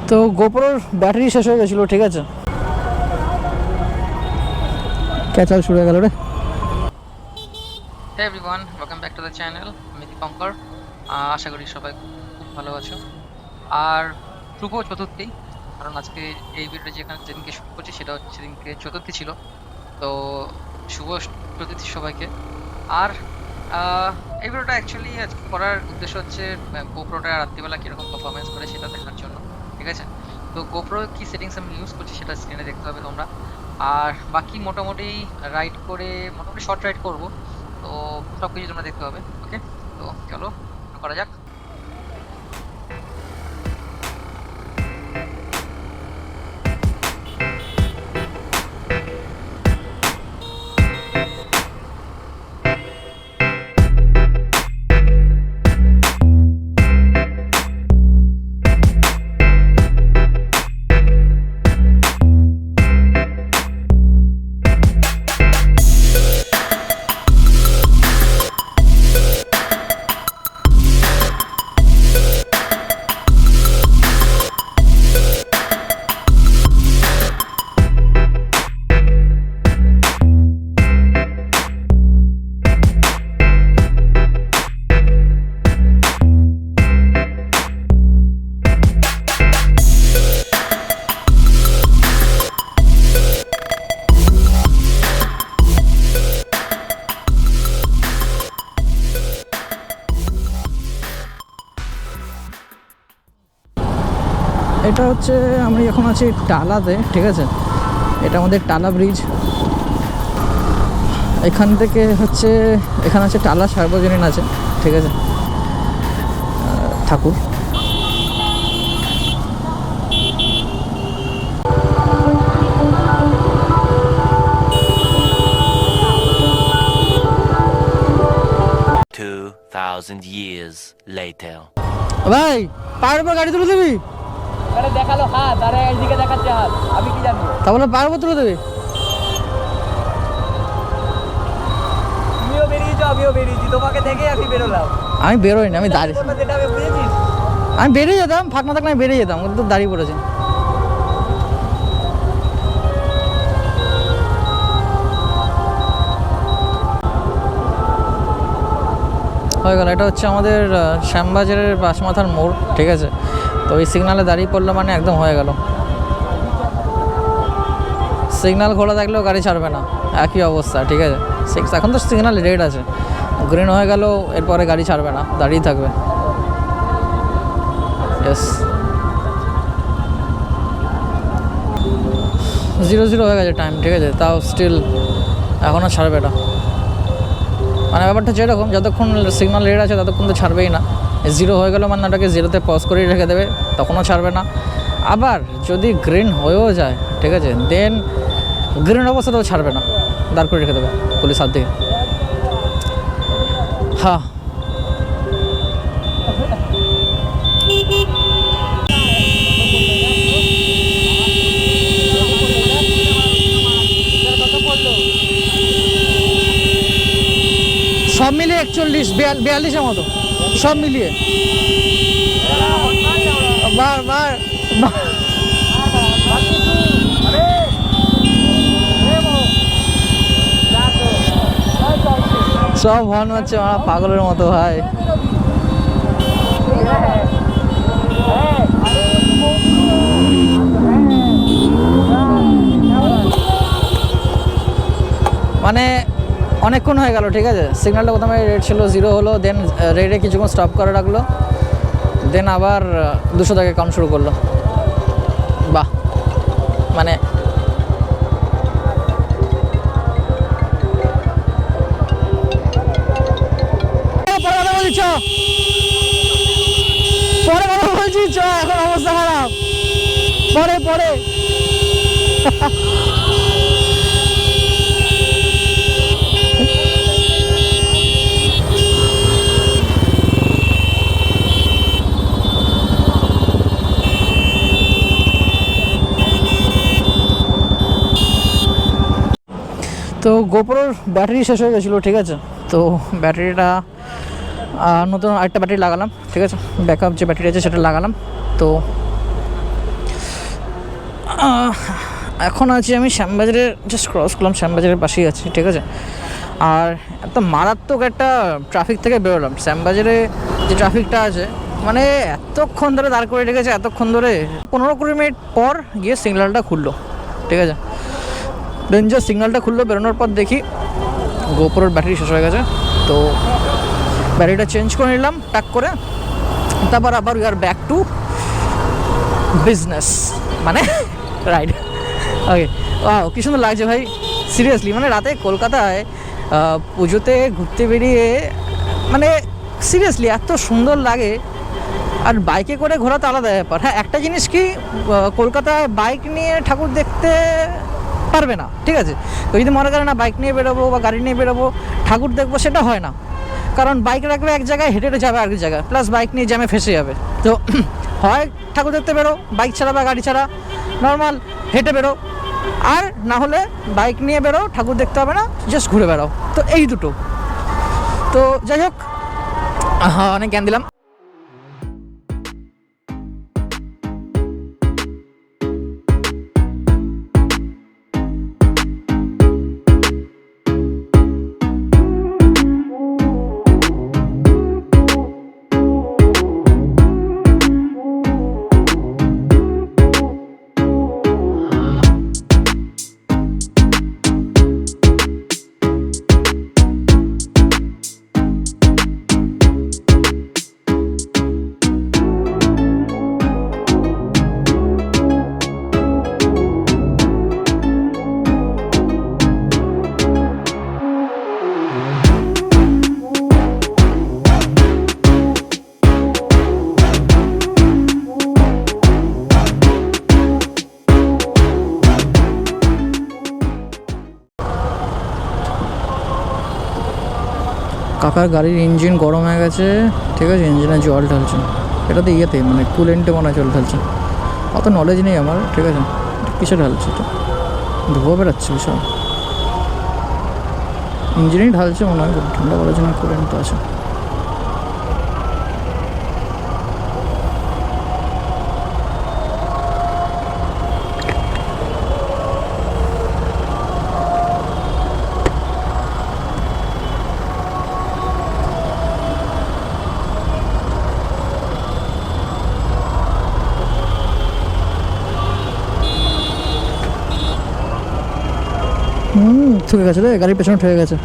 তো গোপ্রোর ব্যাটারি শেষ হয়ে গেছিলো, ঠিক আছে, ক্যাচাল শুরু হয়ে গেল রে। Hey everyone, welcome back to the channel. আমি দীপঙ্কর। আশা করি সবাই খুব ভালো আছো। আর শুভ চতুর্থী, কারণ আজকে এই ভিডিওটা যেদিনকে শুরু করছি সেটা হচ্ছে সেদিনকে চতুর্থী ছিল। তো শুভ চতুর্থী সবাইকে। আর এই ভিডিওটা অ্যাকচুয়ালি আজকে করার উদ্দেশ্য হচ্ছে গোপ্রোটা রাত্রিবেলা কীরকম পারফরমেন্স করে সেটা দেখার জন্য, ঠিক আছে। তো গোপ্রো কি সেটিংস আমি ইউজ করছি সেটা স্ক্রিনে দেখতে হবে তোমরা। আর বাকি মোটামুটি রাইড করে মোটামুটি শর্ট রাইড করবো, তো সব কিছু তোমরা দেখতে হবে। ওকে, তো চলো করা যাক। এটা হচ্ছে আমি এখন আছি টালাতে, ঠিক আছে, এটা আমাদের টালা ব্রিজ। এখান থেকে হচ্ছে এখানে আছে টালা সার্বজনীন আছে, ঠিক আছে, ঠাকুর। years later. ভাই পাহাড়ের উপর গাড়ি তুলে দিবি? আরে দেখালো হাত, আরে এইদিকে দেখাচ্ছে হাত, আমি কি জানি। তাহলে পাহাড়ের উপর তুলে দেবে? তুমিও বেরিয়েছো, আমিও বেরিয়েছি, তোমাকে দেখে আমি বেরোলাম। আমি বেরোইনি, আমি দাঁড়িয়ে, যেটা আমি বুঝেছিস, আমি বেরিয়ে যেতাম, ফাঁক না থাকলে আমি বেরিয়ে যেতাম, কিন্তু দাঁড়িয়ে পড়েছি। হয়ে গেল, এটা হচ্ছে আমাদের শ্যামবাজারের বাসমাথার মোড়, ঠিক আছে। তো এই সিগনালে দাঁড়িয়ে পড়লো মানে একদম হয়ে গেল। সিগনাল খোলা থাকলেও গাড়ি ছাড়বে না, একই অবস্থা, ঠিক আছে। এখন তো সিগনাল রেড আছে, গ্রিন হয়ে গেল এরপরে গাড়ি ছাড়বে না, দাঁড়িয়ে থাকবে। ইয়েস, 0-0 হয়ে গেছে টাইম, ঠিক আছে, তাও স্টিল এখনও ছাড়বে না। মানে ব্যাপারটা হচ্ছে এরকম, যতক্ষণ সিগনাল রেড আছে ততক্ষণ তো ছাড়বেই না। 0 হয়ে গেল মানে ওটাকে 0-তে পজ করেই রেখে দেবে, তখনও ছাড়বে না। আবার যদি গ্রিন হয়েও যায়, ঠিক আছে, দেন গ্রিন অবস্থাতেও ছাড়বে না, দাঁড় করে রেখে দেবে পুলিশ হাত দিয়ে। হ্যাঁ, সব মিলিয়ে 41-42-এর মতো, সব মিলিয়ে। সব হর্ন হচ্ছে পাগলের মতো ভাই। মানে অনেকক্ষণ হয়ে গেল, ঠিক আছে। সিগন্যালটা প্রথমে রেড ছিল, 0 হলো, দেন রেডে কিছুক্ষণ স্টপ করে রাখলো, দেন আবার 200 থেকে কাউন্ট শুরু করলো। বাহ, মানে পরে কথা বলছি, এখন অবস্থা খারাপ, পরে তো গোপ্রোর ব্যাটারি শেষ হয়ে গেছিলো, ঠিক আছে। তো ব্যাটারিটা আর নতুন আরেকটা ব্যাটারি লাগালাম, ঠিক আছে, ব্যাকআপ যে ব্যাটারি আছে সেটা লাগালাম। তো এখন আছি আমি শ্যামবাজারে, জাস্ট ক্রস করলাম, শ্যামবাজারের পাশেই আছি, ঠিক আছে। আর এত মারাত্মক একটা ট্রাফিক থেকে বেরোলাম। শ্যামবাজারে যে ট্রাফিকটা আছে, মানে এতক্ষণ ধরে দাঁড় করে রেখেছে, এতক্ষণ ধরে 15-20 মিনিট পর গিয়ে সিগন্যালটা খুললো, ঠিক আছে। দেন যে সিগন্যালটা খুললো, বেরোনোর পর দেখি গোপ্রোর ব্যাটারি শেষ হয়ে গেছে। তো ব্যাটারিটা চেঞ্জ করে নিলাম টাক করে, তারপর আবার we are back to business, মানে রাইড। ওকে, ওয়াও কি সুন্দর লাগছে ভাই, সিরিয়াসলি। মানে রাতে কলকাতায় পুজোতে ঘুরতে বেরিয়ে, মানে সিরিয়াসলি এত সুন্দর লাগে। আর বাইকে করে ঘোরা তো আলাদা ব্যাপার। হ্যাঁ, একটা জিনিস কি, কলকাতায় বাইক নিয়ে ঠাকুর দেখতে পারবে না, ঠিক আছে। তো যদি মনে করে না বাইক নিয়ে বেরোবো বা গাড়ি নিয়ে বেরোবো ঠাকুর দেখবো, সেটা হয় না। কারণ বাইক রাখবে এক জায়গায়, হেঁটে হেঁটে যাবে আরেক জায়গায়, প্লাস বাইক নিয়ে জ্যামে ফেসে যাবে। তো হয় ঠাকুর দেখতে বেরো বাইক ছাড়া বা গাড়ি ছাড়া, নর্মাল হেঁটে বেরো, আর না হলে বাইক নিয়ে বেরো, ঠাকুর দেখতে হবে না, জাস্ট ঘুরে বেড়াও। তো এই দুটো। তো যাই হোক, অনেক জ্ঞান দিলাম। কাকার গাড়ির ইঞ্জিন গরম হয়ে গেছে, ঠিক আছে, ইঞ্জিনে জল ঢালছে। এটাতে ইয়েতে মানে কুলেন্টে মনে হয় জল ঢালছে, অত নলেজ নেই আমার, ঠিক আছে। কিসে ঢালছে এটা, ধোয়া বেড়াচ্ছে বিশাল, ইঞ্জিনেই ঢালছে মনে হয়, ঠান্ডা করার জন্য কুলেন্ট তো আছে। ঠুকে গেছে রে, গাড়ির পেছনে ঠুকে গেছে,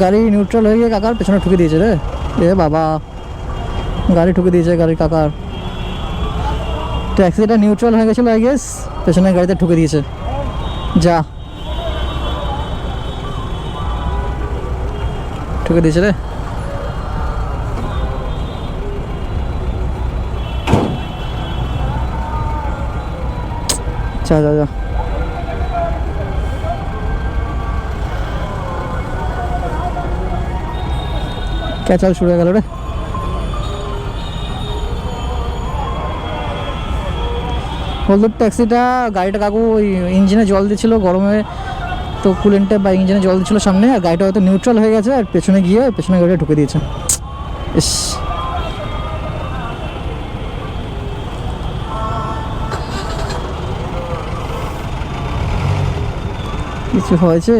গাড়ি নিউট্রাল হয়ে গিয়ে কাকার পেছনে ঠুকে দিয়েছে রে। এ বাবা, গাড়ি ঠুকে দিয়েছে গাড়ির কাকার। ট্যাক্সিটা নিউট্রাল হয়ে গেছিলো, আই গেস, পেছনে গাড়িতে ঠুকে দিয়েছে। যা, ঠুকে দিয়েছে রে। যা যা যা, ক্যাচাল শুরু হয়ে গেল রে। হলদুর ট্যাক্সিটা, গাড়িটা কাকু ওই ইঞ্জিনে জল দিচ্ছিলো গরমে, তো কুলেন্টে বা ইঞ্জিনে জল দিচ্ছিলো সামনে, আর গাড়িটা হয়তো নিউট্রাল হয়ে গেছে, আর পেছনে গিয়ে পেছনে গাড়িটা ঢুকে দিয়েছে। ইস, কিছু হয়েছে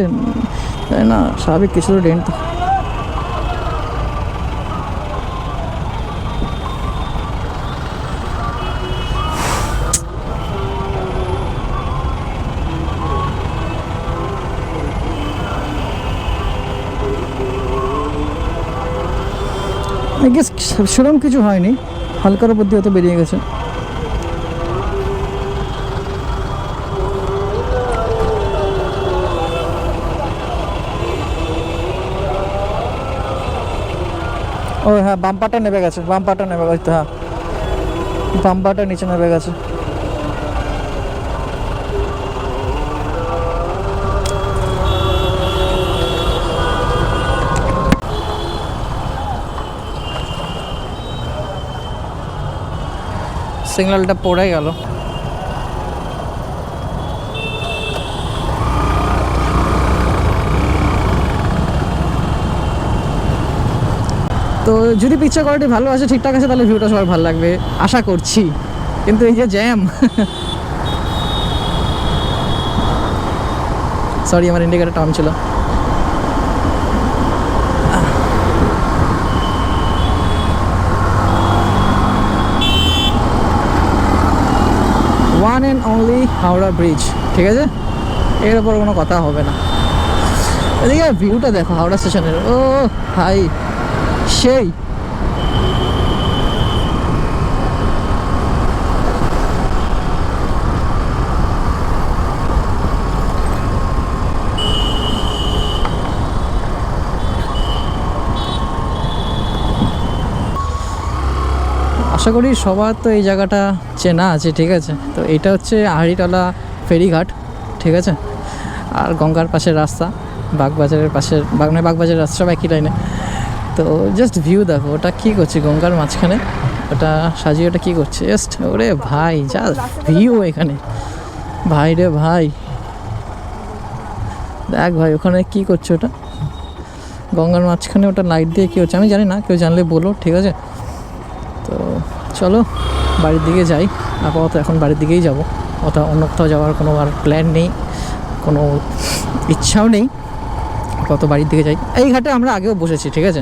তাই না, স্বাভাবিক কিছু তো ডেন্ট। সেরকম কিছু হয়নি, হালকার উপর দিয়ে হয়তো বেরিয়ে গেছে। ও হ্যাঁ, বাম্পারটা নেমে গেছে, বাম্পারটা নেমে গেছে, হ্যাঁ বাম্পারটা নিচে নেমে গেছে। সিগন্যালটা পড়ে গেল। তো যদি পিকচার কোয়ালিটি ভালো আছে, ঠিকঠাক আছে, তাহলে ভিউটা সবার ভালো লাগবে আশা করছি। কিন্তু এই যে জ্যাম, সরি আমার ইন্ডিকেটার টাউন ছিল। One and only Howrah bridge, ঠিক আছে, এর ওপর কোনো কথা হবে না। এদিকে ভিউটা দেখো হাওড়া স্টেশনের, ও ভাই সেই। আশা করি সবার তো এই জায়গাটা চেনা আছে, ঠিক আছে। তো এটা হচ্ছে আহারিতলা ফেরিঘাট, ঠিক আছে। আর গঙ্গার পাশের রাস্তা, বাগবাজারের পাশের বাগবাজারের রাস্তা, সব একই লাইনে। তো জাস্ট ভিউ দেখো, ওটা কী করছে গঙ্গার মাঝখানে, ওটা সাজিয়ে ওটা কী করছে জাস্ট, ওরে ভাই যা ভিউ এখানে, ভাই রে ভাই, দেখ ভাই ওখানে কী করছে ওটা গঙ্গার মাঝখানে, ওটা লাইট দিয়ে কী হচ্ছে আমি জানি না, কেউ জানলে বলো, ঠিক আছে। তো চলো বাড়ির দিকে যাই, আপাতত এখন বাড়ির দিকেই যাব, অন্য কোথাও যাওয়ার কোনো আর প্ল্যান নেই, কোনো ইচ্ছাও নেই, কত বাড়ির দিকে যাই। এই ঘাটে আমরা আগেও বসেছি, ঠিক আছে।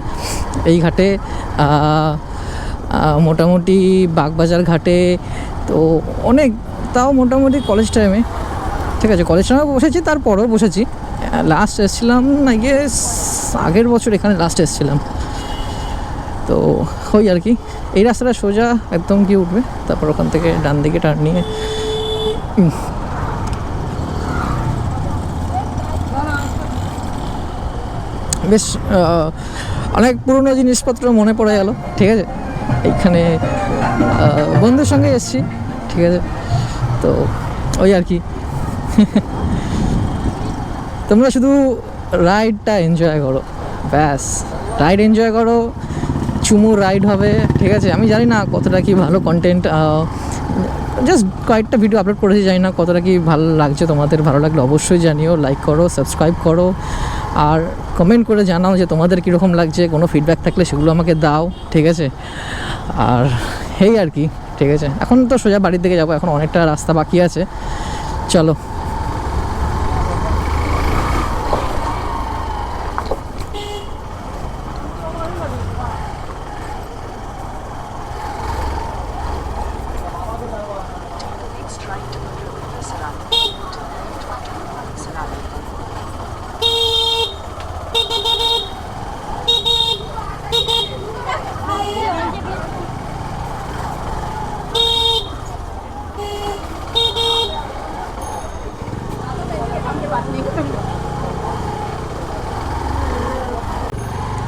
এই ঘাটে মোটামুটি বাগবাজার ঘাটে তো অনেক, তাও মোটামুটি কলেজ টাইমে, ঠিক আছে, কলেজ টাইমে বসেছি, তারপরেও বসেছি। লাস্ট এসেছিলাম না গিয়ে আগের বছর এখানে লাস্ট এসেছিলাম। তো ওই আর কি, এই রাস্তাটা সোজা একদম গিয়ে উঠবে, তারপর ওখান থেকে ডান দিকে টার্ন নিয়ে বেশ অনেক পুরনো জিনিসপত্র মনে পড়ে গেল, ঠিক আছে। এইখানে বন্ধুর সঙ্গে এসেছি, ঠিক আছে। তো ওই আর কি, তোমরা শুধু রাইডটা এনজয় করো, ব্যাস রাইড এনজয় করো, চুমু রাইড হবে, ঠিক আছে। আমি জানি না কতটা কি ভালো কন্টেন্ট, জাস্ট কয়েকটা ভিডিও আপলোড করেছি, জানি না কতটা কি ভালো লাগছে তোমাদের। ভালো লাগলে অবশ্যই জানিও, লাইক করো, সাবস্ক্রাইব করো, আর কমেন্ট করে জানাও যে তোমাদের কীরকম লাগছে। কোনো ফিডব্যাক থাকলে সেগুলো আমাকে দাও, ঠিক আছে। আর এই আর কি, ঠিক আছে। এখন তো সোজা বাড়ির দিকে যাবো, এখন অনেকটা রাস্তা বাকি আছে, চলো।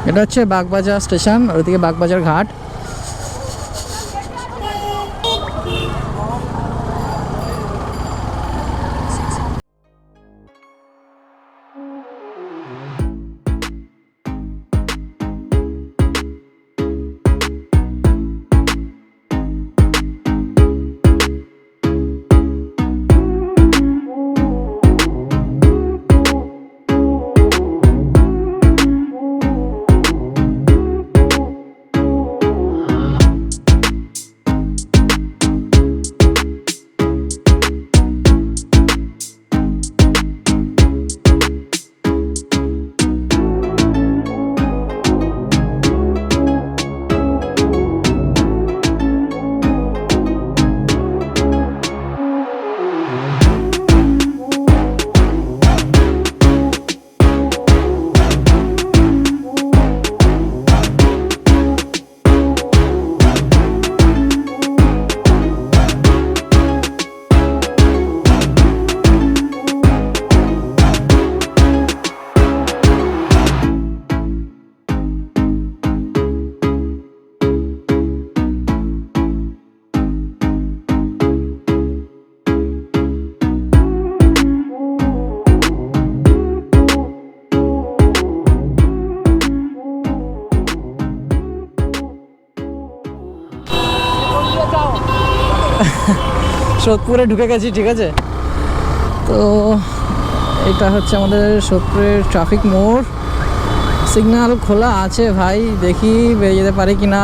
এটা হচ্ছে বাগবাজার স্টেশন, আর ওদিকে বাগবাজার ঘাট। সোদপুরে ঢুকে গেছি, ঠিক আছে। তো এটা হচ্ছে আমাদের সোদপুরের ট্রাফিক মোড়, সিগন্যাল খোলা আছে ভাই, দেখি বেরিয়ে যেতে পারি কি না।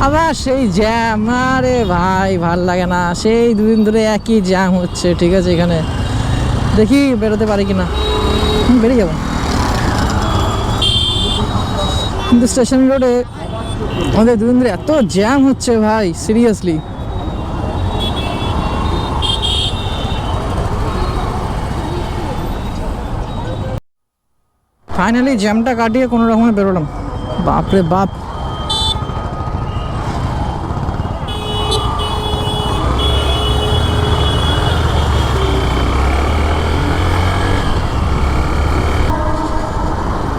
আবার সেই জ্যাম, আরে ভাই ভাল লাগে না, সেই দুদিন ধরে একই জ্যাম হচ্ছে। ঠিক আছে, এখানে দেখি বেরোতে পারি কি না, বেরিয়ে যাবো। কিন্তু স্টেশন রোডে আমাদের দুদিন ধরে এত জ্যাম হচ্ছে ভাই, সিরিয়াসলি। ফাইনালি জ্যামটা কাটিয়ে কোনো রকমে বেরোলাম। বাপরে বাপ,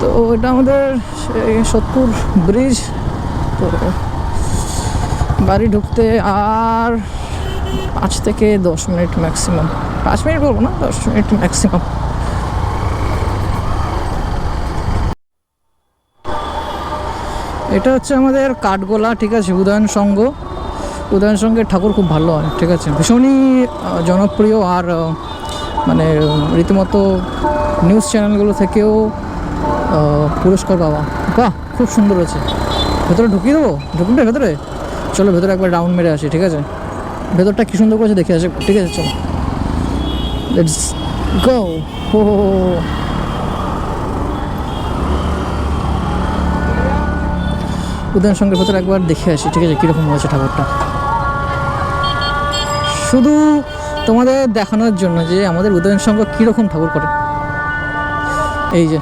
তো এটা আমাদের সোদপুর ব্রিজ। তো বাড়ি ঢুকতে আর 5 থেকে 10 মিনিট ম্যাক্সিমাম, 5 মিনিট বলবো না, 10 মিনিট ম্যাক্সিমাম। এটা হচ্ছে আমাদের কাঠগোলা, ঠিক আছে, উদয়ন সংঘ। উদয়ন সংঘের ঠাকুর খুব ভালো হয়, ঠিক আছে, ভীষণই জনপ্রিয়। আর মানে রীতিমতো নিউজ চ্যানেলগুলো থেকেও পুরস্কার পাওয়া। বাহ, খুব সুন্দর হয়েছে। ভেতরে ঢুকিয়ে দেবো, ঢুকবে ভেতরে? চলো ভেতরে একবার রাউন্ড মেরে আসি, ঠিক আছে, ভেতরটা কী সুন্দর করেছে দেখে আসে। ঠিক আছে, চলো লেটস গো। ও উদয়ন সঙ্গের ভেতরে একবার দেখে আসি, ঠিক আছে, কীরকম হয়েছে ঠাকুরটা। শুধু তোমাদের দেখানোর জন্য যে আমাদের উদয়ন সংঘ কীরকম ঠাকুর করে। এই যে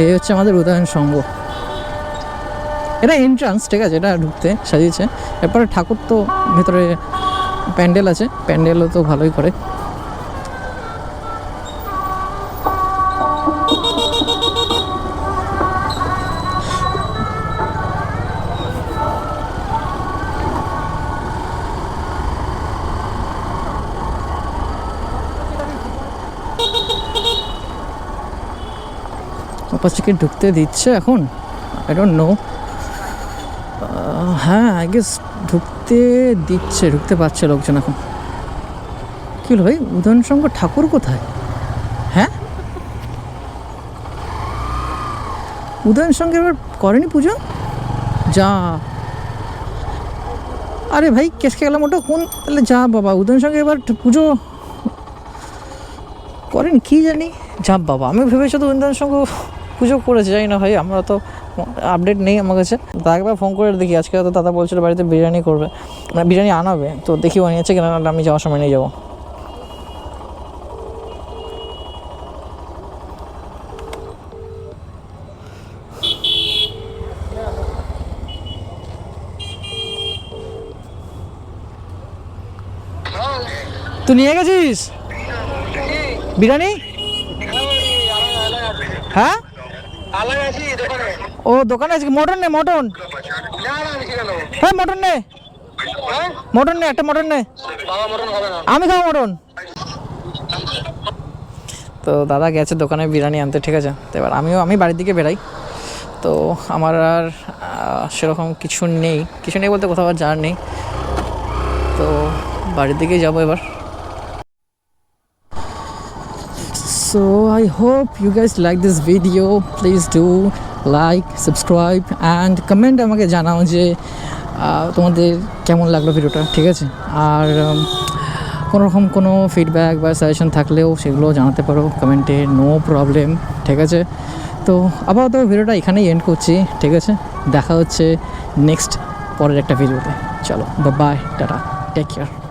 এই হচ্ছে আমাদের উদয়ন সংঘ। এটা এন্ট্রান্স, ঠিক আছে, এটা ঢুকতে সাজিয়েছে। এরপরে ঠাকুর তো ভেতরে প্যান্ডেল আছে, প্যান্ডেলও তো ভালোই করে। অপাসটিকে ঢুকতে দিচ্ছে এখন, আই ডোন্ট নো। হ্যাঁ, আই গেস ঢুকতে দিচ্ছে, ঢুকতে পারছে লোকজন এখন। কী হলো ভাই, উদয়ন সংঘ ঠাকুর কোথায়? হ্যাঁ, উদয়ন সংঘে এবার করেনি পুজো? যা, আরে ভাই কেসকে গেলাম ওটা কোন, তাহলে যা বাবা, উদয়ন সংঘে এবার পুজো করেনি কি জানি। যা বাবা, আমি ভেবেছি তো উদয়ন সংঘ পুজো করেছে, জানি না ভাই, আমরা তো আপডেট নেই আমার কাছে। তা একবার ফোন করে দেখি। আজকে তো দাদা বলছিল বাড়িতে বিরিয়ানি করবে, মানে বিরিয়ানি আনাবে, তো দেখি বানিয়েছে কিনা, নাহলে আমি যাওয়ার সময় নিয়ে যাবো। তুই নিয়ে গেছিস বিরিয়ানি? হ্যাঁ, ও দোকানে আছে। মটন নে, মটন। হ্যাঁ মটন নে, মটন নে, একটা মটন নে। আমি খাবো মটন। তো দাদা গেছে দোকানে বিরিয়ানি আনতে, ঠিক আছে। তো এবার আমি বাড়ির দিকে বেরাই। তো আমার আর সেরকম কিছু নেই বলতে কোথাও আর যাওয়ার নেই, তো বাড়ির দিকেই যাবো এবার। So I hope you guys like this video. Please do like, subscribe and comment আমাকে জানাও যে তোমাদের কেমন লাগলো ভিডিওটা, ঠিক আছে। আর কোনো রকম কোনো ফিডব্যাক বা সাজেশন থাকলেও সেগুলো জানাতে পারো কমেন্টে, নো প্রবলেম, ঠিক আছে। তো আপাতত ভিডিওটা এখানেই এন্ড করছি, ঠিক আছে। দেখা হচ্ছে নেক্সট পরের একটা ভিডিওতে। চলো, বাই, টাটা, টেক কেয়ার।